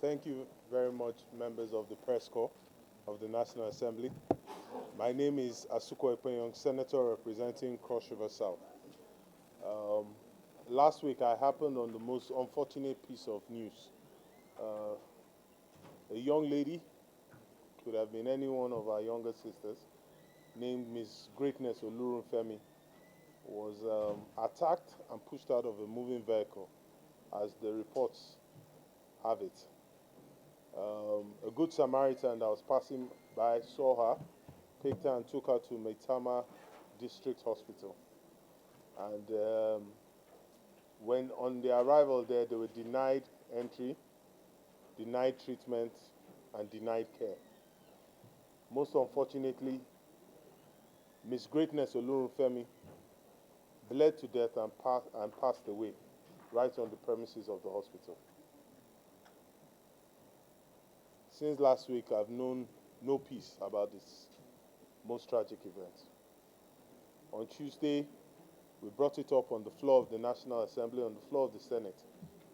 Thank you very much, members of the press corps of the National Assembly. My name is Asuquo Ekpenyong, Senator representing Cross River South. Last week, I happened on the most unfortunate piece of news. A young lady, could have been any one of our younger sisters, named Miss Greatness Olurunfemi, was attacked and pushed out of a moving vehicle, as the reports have it. A good Samaritan that was passing by saw her, picked her and took her to Maitama District Hospital. And when on their arrival there, they were denied entry, denied treatment, and denied care. Most unfortunately, Miss Greatness Olurunfemi bled to death and passed away right on the premises of the hospital. Since last week, I've known no peace about this most tragic event. On Tuesday, we brought it up on the floor of the National Assembly, on the floor of the Senate,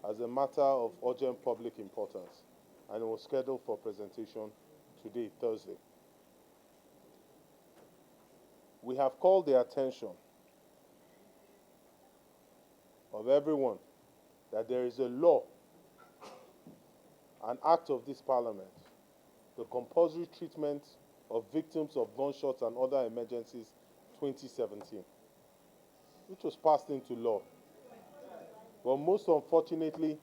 as a matter of urgent public importance, and it was scheduled for presentation today, Thursday. We have called the attention of everyone that there is a law, an act of this Parliament, the compulsory treatment of victims of gunshots and other emergencies 2017, which was passed into law, but most unfortunately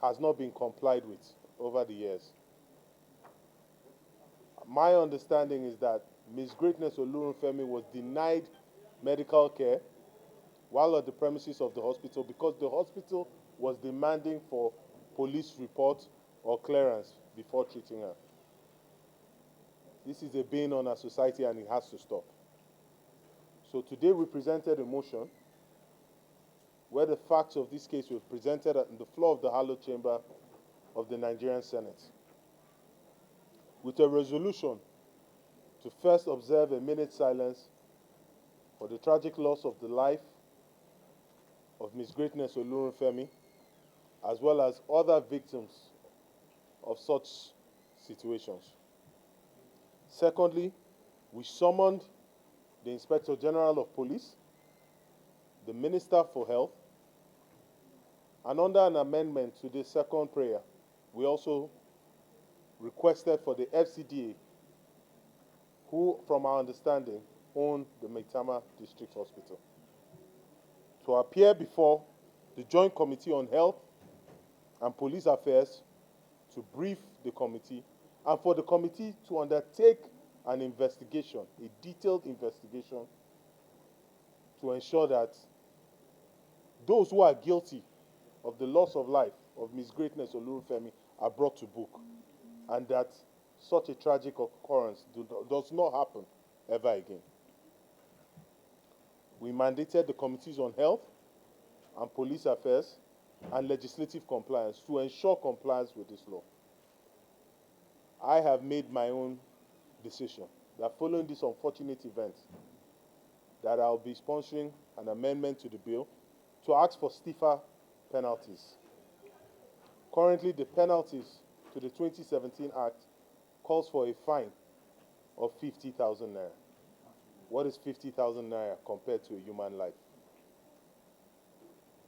has not been complied with over the years. My understanding is that Ms. Greatness Olurunfemi was denied medical care while at the premises of the hospital because the hospital was demanding for police report or clearance before treating her. This is a bane on our society and it has to stop. So today we presented a motion where the facts of this case were presented on the floor of the hallowed chamber of the Nigerian Senate, with a resolution to first observe a minute's silence for the tragic loss of the life of Ms. Greatness Olurunfemi, as well as other victims of such situations. Secondly, we summoned the Inspector General of Police, the Minister for Health, and under an amendment to the second prayer, we also requested for the FCDA, who, from our understanding, own the Maitama District Hospital, to appear before the Joint Committee on Health and Police Affairs to brief the committee, and for the committee to undertake an investigation, a detailed investigation, to ensure that those who are guilty of the loss of life of Ms. Greatness Olurunfemi are brought to book, and that such a tragic occurrence does not happen ever again. We mandated the Committees on Health and Police Affairs and Legislative Compliance to ensure compliance with this law. I have made my own decision that following this unfortunate event, that I'll be sponsoring an amendment to the bill to ask for stiffer penalties. Currently, the penalties to the 2017 Act calls for a fine of 50,000 naira. What is 50,000 naira compared to a human life?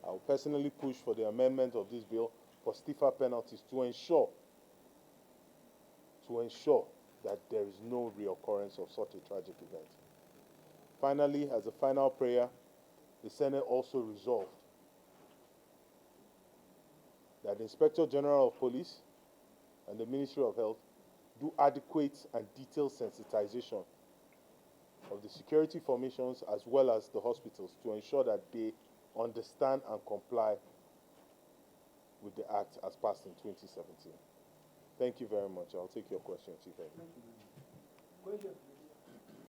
I will personally push for the amendment of this bill for stiffer penalties to ensure that there is no reoccurrence of such a tragic event. Finally, as a final prayer, the Senate also resolved that the Inspector General of Police and the Ministry of Health do adequate and detailed sensitization of the security formations as well as the hospitals to ensure that they understand and comply with the Act as passed in 2017. Thank you very much. I'll take your questions if any. Thank you very much. Question.